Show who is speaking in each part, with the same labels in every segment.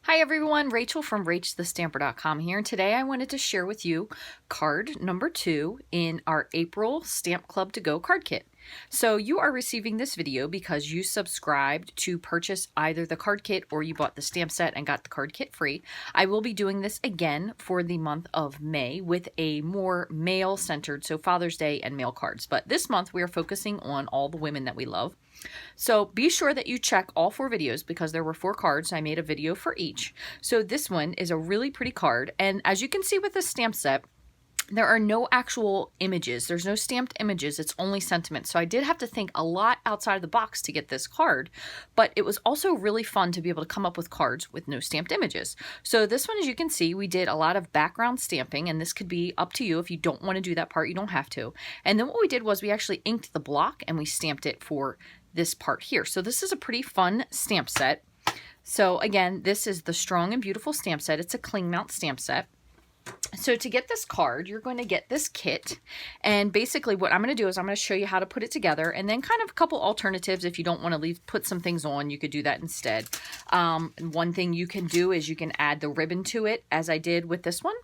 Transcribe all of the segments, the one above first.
Speaker 1: Hi everyone, Rachel from RachTheStamper.com here, and today I wanted to share with you card number 2 in our April Stamp Club to Go card kit. So you are receiving this video because you subscribed to purchase either the card kit or you bought the stamp set and got the card kit free. I will be doing this again for the month of May with a more male centered, so Father's Day and mail cards. But this month we are focusing on all the women that we love. So be sure that you check all 4 videos because there were 4 cards. I made a video for each. So this one is a really pretty card. And as you can see with the stamp set, there are no actual images. There's no stamped images. It's only sentiment. So I did have to think a lot outside of the box to get this card, but it was also really fun to be able to come up with cards with no stamped images. So this one, as you can see, we did a lot of background stamping, and this could be up to you. If you don't want to do that part, you don't have to. And then what we did was we actually inked the block and we stamped it for this part here. So this is a pretty fun stamp set. So again, this is the Strong and Beautiful stamp set. It's a cling mount stamp set. So to get this card, you're going to get this kit, and basically what I'm going to do is I'm going to show you how to put it together, and then kind of a couple alternatives. If you don't want to put some things on, you could do that instead. One thing you can do is you can add the ribbon to it, as I did with this one.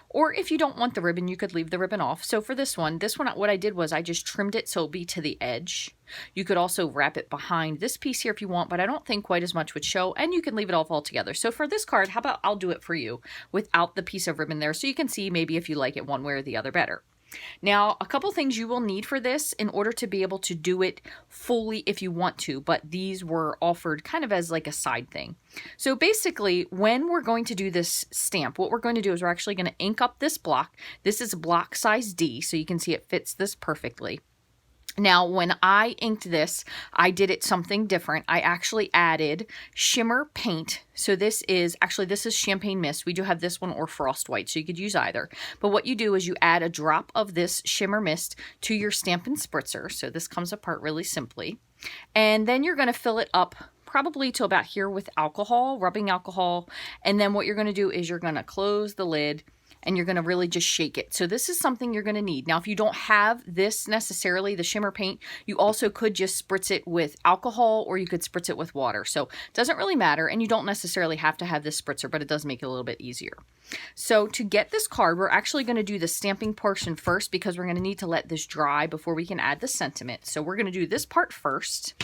Speaker 1: Or if you don't want the ribbon, you could leave the ribbon off. So for this one, what I did was I just trimmed it so it'll be to the edge. You could also wrap it behind this piece here if you want, but I don't think quite as much would show, and you can leave it off altogether. So for this card, how about I'll do it for you without the piece of ribbon there, so you can see maybe if you like it one way or the other better. Now, a couple things you will need for this in order to be able to do it fully if you want to, but these were offered kind of as like a side thing. So basically, when we're going to do this stamp, what we're going to do is we're actually going to ink up this block. This is block size D, so you can see it fits this perfectly. Now, when I inked this, I did it something different. I actually added shimmer paint. So this is Champagne Mist. We do have this one or Frost White, so you could use either. But what you do is you add a drop of this shimmer mist to your Stampin' Spritzer. So this comes apart really simply. And then you're going to fill it up probably to about here with alcohol, rubbing alcohol. And then what you're going to do is you're going to close the lid, and you're going to really just shake it. So this is something you're going to need. Now, if you don't have this necessarily, the shimmer paint, you also could just spritz it with alcohol, or you could spritz it with water. So it doesn't really matter, and you don't necessarily have to have this spritzer, but it does make it a little bit easier. So to get this card, we're actually going to do the stamping portion first because we're going to need to let this dry before we can add the sentiment. So we're going to do this part first.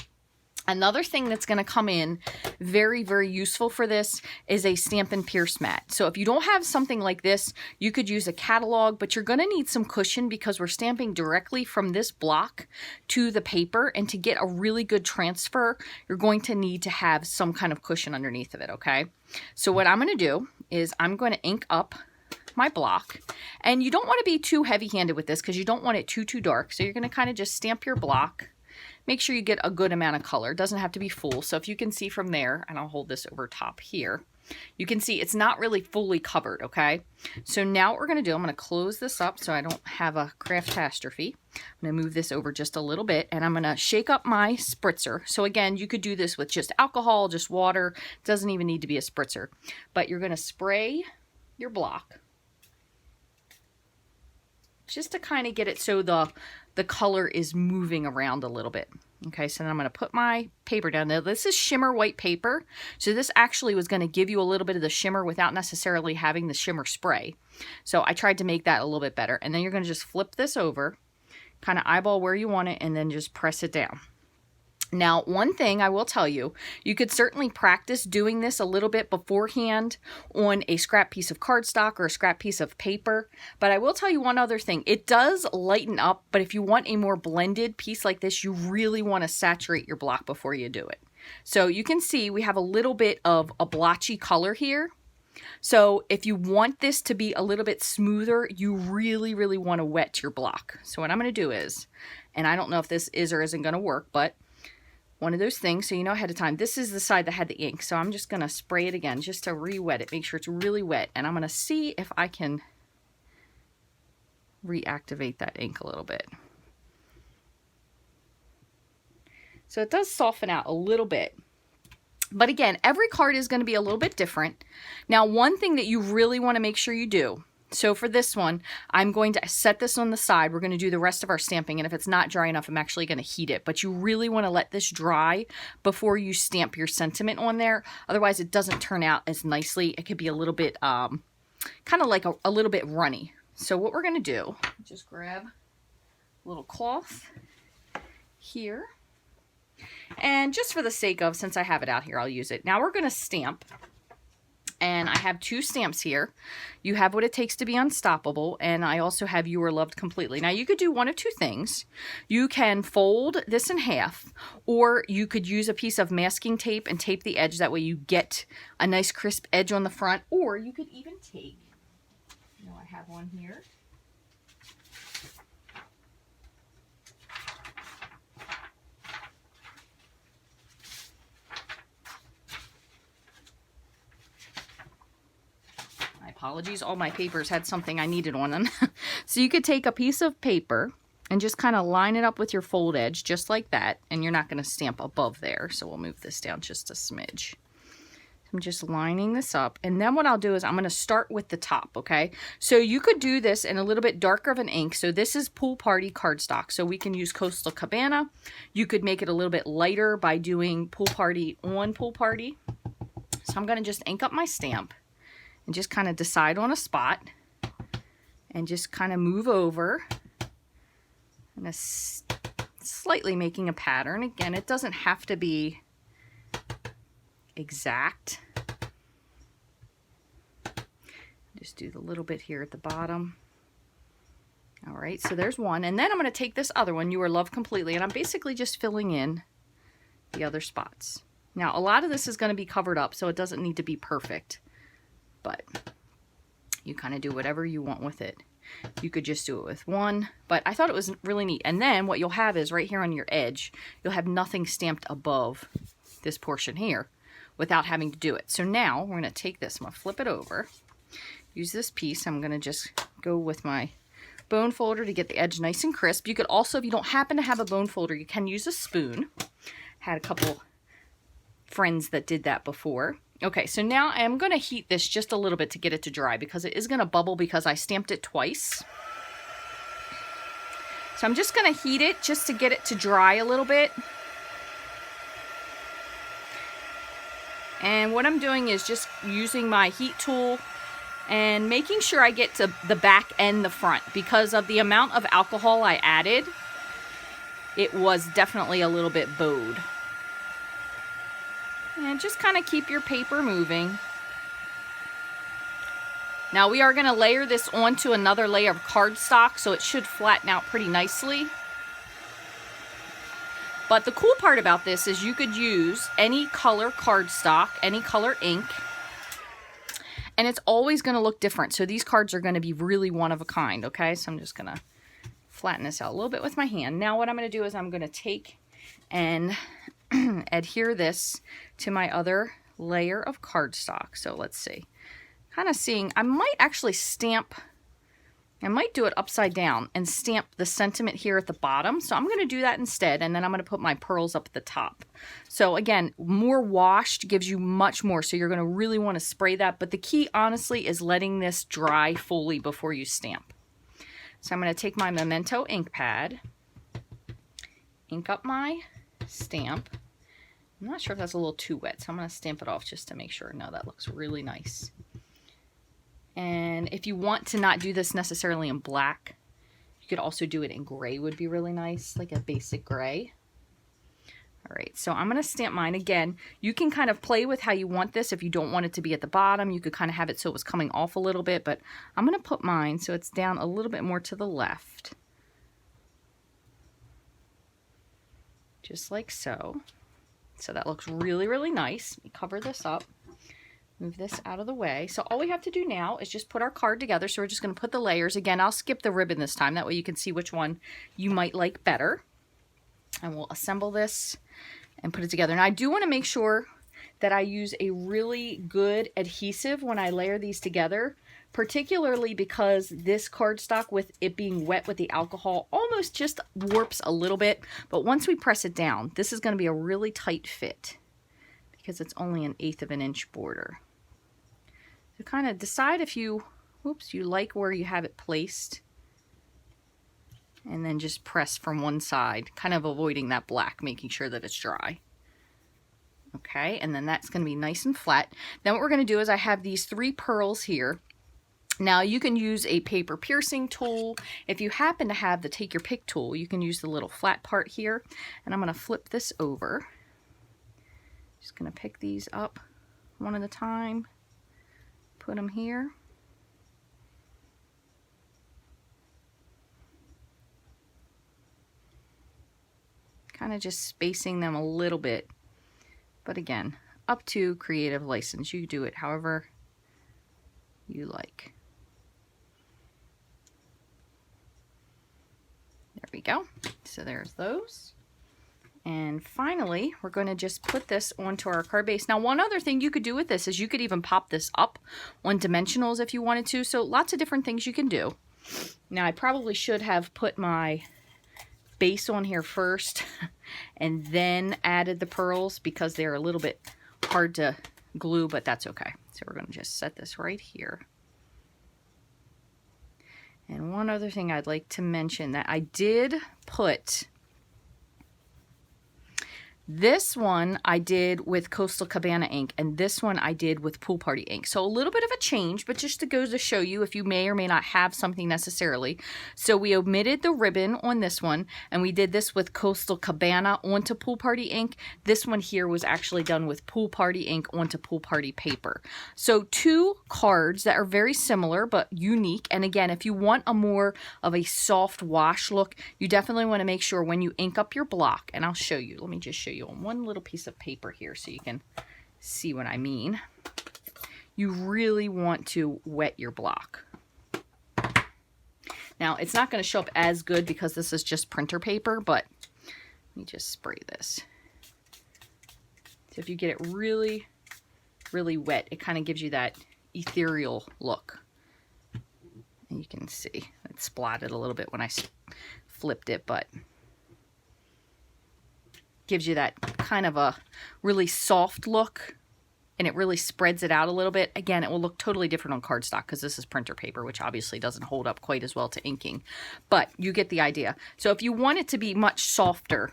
Speaker 1: Another thing that's going to come in very, very useful for this is a Stampin' Pierce mat. So if you don't have something like this, you could use a catalog, but you're going to need some cushion because we're stamping directly from this block to the paper. And to get a really good transfer, you're going to need to have some kind of cushion underneath of it, okay? So what I'm going to do is I'm going to ink up my block. And you don't want to be too heavy-handed with this because you don't want it too dark. So you're going to kind of just stamp your block. Make sure you get a good amount of color. It doesn't have to be full. So if you can see from there, and I'll hold this over top here, you can see it's not really fully covered, okay? So now what we're going to do, I'm going to close this up so I don't have a craftastrophe. I'm going to move this over just a little bit, and I'm going to shake up my spritzer. So again, you could do this with just alcohol, just water. It doesn't even need to be a spritzer. But you're going to spray your block just to kind of get it so the color is moving around a little bit. Okay, so then I'm going to put my paper down. Now, this is shimmer white paper. So this actually was going to give you a little bit of the shimmer without necessarily having the shimmer spray. So I tried to make that a little bit better. And then you're going to just flip this over, kind of eyeball where you want it, and then just press it down. Now, one thing I will tell you, you could certainly practice doing this a little bit beforehand on a scrap piece of cardstock or a scrap piece of paper. But I will tell you one other thing. It does lighten up, but if you want a more blended piece like this, you really want to saturate your block before you do it. So you can see we have a little bit of a blotchy color here. So if you want this to be a little bit smoother, you really, really want to wet your block. So what I'm going to do is, and I don't know if this is or isn't going to work, but one of those things, so you know ahead of time. This is the side that had the ink, so I'm just going to spray it again just to re-wet it. Make sure it's really wet, and I'm going to see if I can reactivate that ink a little bit. So it does soften out a little bit. But again, every card is going to be a little bit different. Now, one thing that you really want to make sure you do So for this one, I'm going to set this on the side. We're going to do the rest of our stamping, and if it's not dry enough, I'm actually going to heat it. But you really want to let this dry before you stamp your sentiment on there. Otherwise, it doesn't turn out as nicely. It could be a little bit, kind of like a little bit runny. So what we're going to do, just grab a little cloth here. And just for the sake of, since I have it out here, I'll use it. Now we're going to stamp. And I have 2 stamps here. You have What It Takes to Be Unstoppable, and I also have You Are Loved Completely. Now, you could do one of 2 things. You can fold this in half, or you could use a piece of masking tape and tape the edge. That way you get a nice crisp edge on the front. Or you could even take, I have one here. Apologies, all my papers had something I needed on them. So you could take a piece of paper and just kind of line it up with your fold edge, just like that, and you're not going to stamp above there. So we'll move this down just a smidge. I'm just lining this up, and then what I'll do is I'm going to start with the top, okay? So you could do this in a little bit darker of an ink. So this is Pool Party cardstock, so we can use Coastal Cabana. You could make it a little bit lighter by doing Pool Party on Pool Party. So I'm going to just ink up my stamp and just kind of decide on a spot and just kind of move over and slightly making a pattern. Again, it doesn't have to be exact. Just do the little bit here at the bottom. All right, so there's one. And then I'm going to take this other one, You Are Loved Completely, and I'm basically just filling in the other spots. Now, a lot of this is going to be covered up, so it doesn't need to be perfect. But you kind of do whatever you want with it. You could just do it with one, but I thought it was really neat. And then what you'll have is right here on your edge, you'll have nothing stamped above this portion here without having to do it. So now we're going to take this, I'm going to flip it over, use this piece. I'm going to just go with my bone folder to get the edge nice and crisp. You could also, if you don't happen to have a bone folder, you can use a spoon. Had a couple friends that did that before. Okay, so now I'm going to heat this just a little bit to get it to dry because it is going to bubble because I stamped it twice. So I'm just going to heat it just to get it to dry a little bit. And what I'm doing is just using my heat tool and making sure I get to the back and the front because of the amount of alcohol I added. It was definitely a little bit bowed. And just kind of keep your paper moving. Now we are going to layer this onto another layer of cardstock, so it should flatten out pretty nicely. But the cool part about this is you could use any color cardstock, any color ink, and it's always going to look different. So these cards are going to be really one of a kind, okay? So I'm just going to flatten this out a little bit with my hand. Now what I'm going to do is I'm going to take and adhere this to my other layer of cardstock. So let's see. Kind of seeing, I might actually stamp, I might do it upside down and stamp the sentiment here at the bottom. So I'm going to do that instead, and then I'm going to put my pearls up at the top. So again, more washed gives you much more, so you're going to really want to spray that. But the key, honestly, is letting this dry fully before you stamp. So I'm going to take my Memento ink pad, ink up my stamp. I'm not sure if that's a little too wet, so I'm going to stamp it off just to make sure. No, that looks really nice. And if you want to not do this necessarily in black, you could also do it in gray, would be really nice, like a basic gray. All right, so I'm going to stamp mine. Again, you can kind of play with how you want this. If you don't want it to be at the bottom, you could kind of have it so it was coming off a little bit, but I'm going to put mine so it's down a little bit more to the left. Just like so. So that looks really, really nice. Let me cover this up. Move this out of the way. So all we have to do now is just put our card together. So we're just going to put the layers. Again, I'll skip the ribbon this time. That way you can see which one you might like better. And we'll assemble this and put it together. Now I do want to make sure that I use a really good adhesive when I layer these together, particularly because this cardstock, with it being wet with the alcohol, almost just warps a little bit. But once we press it down, this is going to be a really tight fit because it's only 1/8 of an inch border. So kind of decide if you whoops, you like where you have it placed. And then just press from one side, kind of avoiding that black, making sure that it's dry. Okay, and then that's going to be nice and flat. Then what we're going to do is I have these 3 pearls here. Now you can use a paper piercing tool. If you happen to have the take your pick tool, you can use the little flat part here. And I'm going to flip this over. Just going to pick these up one at a time, put them here. Kind of just spacing them a little bit. But again, up to creative license. You do it however you like. There we go. So there's those. And finally, we're going to just put this onto our card base. Now, one other thing you could do with this is you could even pop this up on dimensionals if you wanted to. So lots of different things you can do. Now, I probably should have put my base on here first and then added the pearls because they're a little bit hard to glue, but that's okay. So we're going to just set this right here. And one other thing I'd like to mention, that I did put this one I did with Coastal Cabana ink, and this one I did with Pool Party ink. So a little bit of a change, but just to go to show you if you may or may not have something necessarily. So we omitted the ribbon on this one, and we did this with Coastal Cabana onto Pool Party ink. This one here was actually done with Pool Party ink onto Pool Party paper. So 2 cards that are very similar but unique. And again, if you want a more of a soft wash look, you definitely want to make sure when you ink up your block, and I'll show you. Let me just show you on one little piece of paper here so you can see what I mean. You really want to wet your block. Now, it's not going to show up as good because this is just printer paper, but let me just spray this. So if you get it really, really wet, it kind of gives you that ethereal look. And you can see it splatted a little bit when I flipped it, but gives you that kind of a really soft look, and it really spreads it out a little bit. Again, it will look totally different on cardstock because this is printer paper, which obviously doesn't hold up quite as well to inking, but you get the idea. So if you want it to be much softer,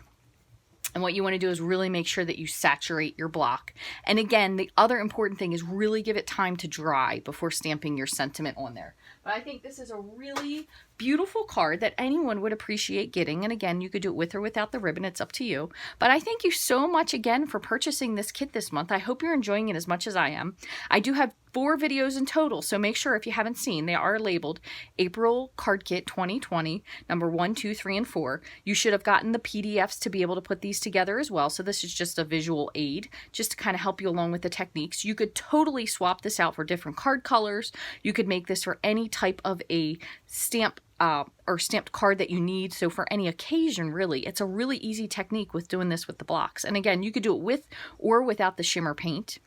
Speaker 1: and what you want to do is really make sure that you saturate your block. And again, the other important thing is really give it time to dry before stamping your sentiment on there. But I think this is a really beautiful card that anyone would appreciate getting. And again, you could do it with or without the ribbon. It's up to you. But I thank you so much again for purchasing this kit this month. I hope you're enjoying it as much as I am. I do have 4 videos in total, so make sure if you haven't seen, they are labeled April Card Kit 2020, number 1, 2, 3, and 4. You should have gotten the PDFs to be able to put these together as well. So this is just a visual aid, just to kind of help you along with the techniques. You could totally swap this out for different card colors. You could make this for any type of a stamp or stamped card that you need. So for any occasion, really, it's a really easy technique with doing this with the blocks. And again, you could do it with or without the shimmer paint.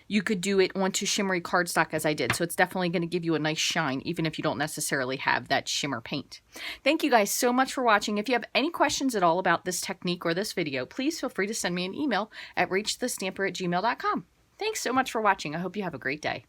Speaker 1: You could do it onto shimmery cardstock as I did. So it's definitely going to give you a nice shine, even if you don't necessarily have that shimmer paint. Thank you guys so much for watching. If you have any questions at all about this technique or this video, please feel free to send me an email at reachthestamper@gmail.com. Thanks so much for watching. I hope you have a great day.